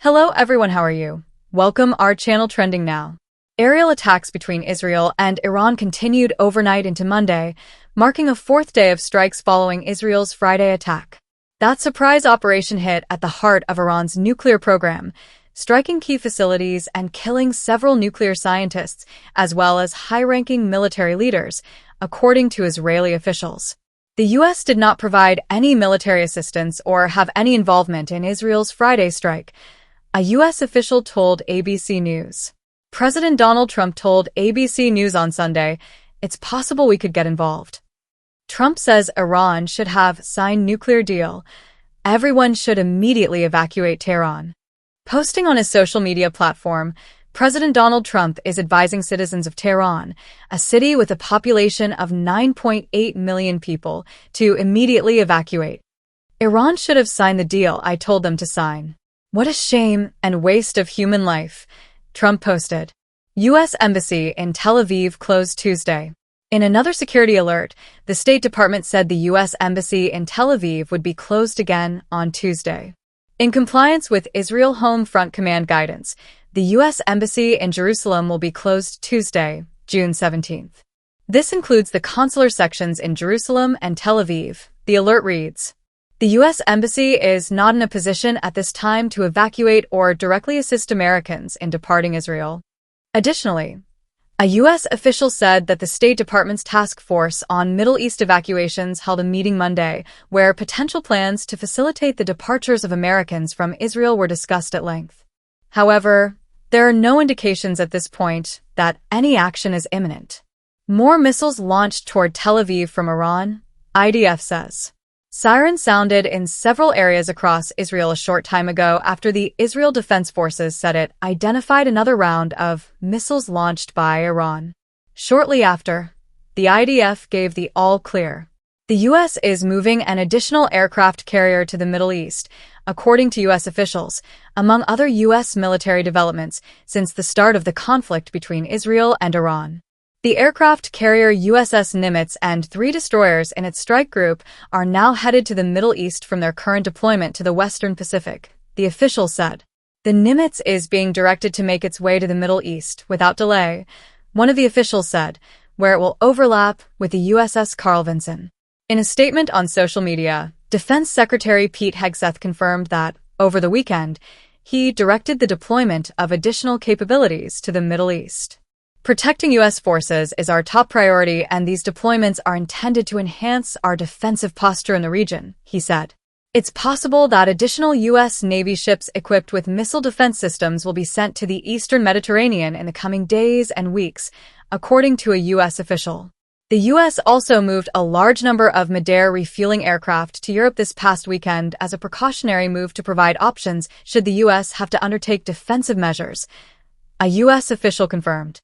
Hello everyone, how are you? Welcome our channel Trending Now. Aerial attacks between Israel and Iran continued overnight into Monday, marking a fourth day of strikes following Israel's Friday attack. That surprise operation hit at the heart of Iran's nuclear program, striking key facilities and killing several nuclear scientists, as well as high-ranking military leaders, according to Israeli officials. The U.S. did not provide any military assistance or have any involvement in Israel's Friday strike, a U.S. official told ABC News. President Donald Trump told ABC News on Sunday, "It's possible we could get involved." Trump says Iran should have signed nuclear deal. Everyone should immediately evacuate Tehran. Posting on his social media platform, President Donald Trump is advising citizens of Tehran, a city with a population of 9.8 million people, to immediately evacuate. "Iran should have signed the deal I told them to sign. What a shame and waste of human life," Trump posted. U.S. Embassy in Tel Aviv closed Tuesday. In another security alert, the State Department said the U.S. Embassy in Tel Aviv would be closed again on Tuesday. In compliance with Israel Home Front Command guidance, the U.S. Embassy in Jerusalem will be closed Tuesday, June 17th. This includes the consular sections in Jerusalem and Tel Aviv, the alert reads. The U.S. Embassy is not in a position at this time to evacuate or directly assist Americans in departing Israel. Additionally, a U.S. official said that the State Department's task force on Middle East evacuations held a meeting Monday where potential plans to facilitate the departures of Americans from Israel were discussed at length. However, there are no indications at this point that any action is imminent. More missiles launched toward Tel Aviv from Iran, IDF says. Sirens sounded in several areas across Israel a short time ago after the Israel Defense Forces said it identified another round of missiles launched by Iran. Shortly after, the IDF gave the all-clear. The U.S. is moving an additional aircraft carrier to the Middle East, according to U.S. officials, among other U.S. military developments since the start of the conflict between Israel and Iran. The aircraft carrier USS Nimitz and 3 destroyers in its strike group are now headed to the Middle East from their current deployment to the Western Pacific, the official said. The Nimitz is being directed to make its way to the Middle East without delay, one of the officials said, where it will overlap with the USS Carl Vinson. In a statement on social media, Defense Secretary Pete Hegseth confirmed that, over the weekend, he directed the deployment of additional capabilities to the Middle East. Protecting U.S. forces is our top priority, and these deployments are intended to enhance our defensive posture in the region, he said. It's possible that additional U.S. Navy ships equipped with missile defense systems will be sent to the eastern Mediterranean in the coming days and weeks, according to a U.S. official. The U.S. also moved a large number of Mid-air refueling aircraft to Europe this past weekend as a precautionary move to provide options should the U.S. have to undertake defensive measures, a U.S. official confirmed.